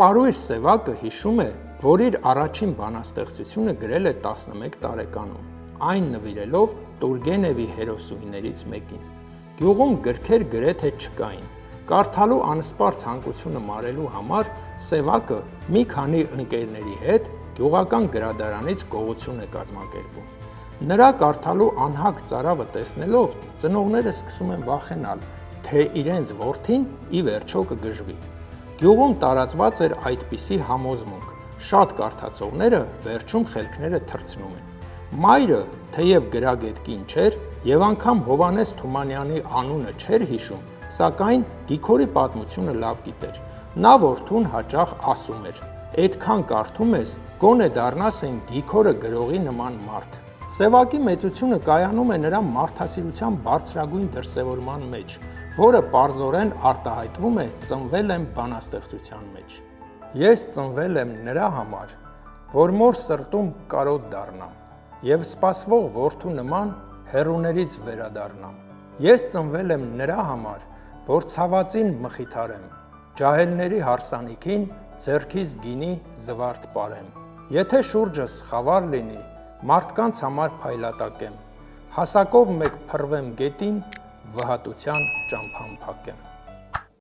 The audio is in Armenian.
Պարույր Սևակը հիշում է, որ իր առաջին բանաստեղծությունը գրել է 11 տարեկանում, այն նվիրելով Տուրգենևի հերոսուհիներից մեկին։ Գյուղում գրքեր գրեթե չկային։ Կարդալու անսպար ցանկությունը մարելու համար Սևակը մի քանի ընկերների հետ գյուղական գրադարանից գողություն է կազմակերպում։ Նրա կարդալու անհագ ծարավը տեսնելով ծնողները սկսում են վախենալ, թե իրենց որդին ի վերջո կգժվի։ Գյուղում տարածված էր այդպիսի համոզմունք, շատ կարդացողները վերջում խելքները թռցնում են։ Մայրը, թեև գրագետ կին չէր եւ անգամ Հովհաննես Թումանյանի անունը չէր հիշում, սակայն Գիգորի պատմությունը լավ գիտեր։ Նա որդուն հաճախ ասում էր. «Այդքան կարդում ես, գոնե դառնաս այն Գիգորը գրողի նման մարդ»։ Սևակի մեծությունը կայանում է նրա մարդասիրության բարձրագույն դրսևորման մեջ, որը պարզորեն արտահայտվում է «Ծնվել եմ» բանաստեղծության մեջ։ Ես ծնվել եմ նրա համար, որ մոր սրտում կարոտ դառնամ և սպասվող որդու նման հեռուներից վերադառնամ։ Ես ծնվել եմ նրա համար, որ ցավածին մխիթարեմ, ջահելների հարսանիքին ձեռքիս գինի զվարթ պարեմ։ Եթե շուրջս խավար լինի, մարդկանց համար փայլատակեմ, հասակով մեկ փռվեմ գետին, վհատության ճամփան փակեմ։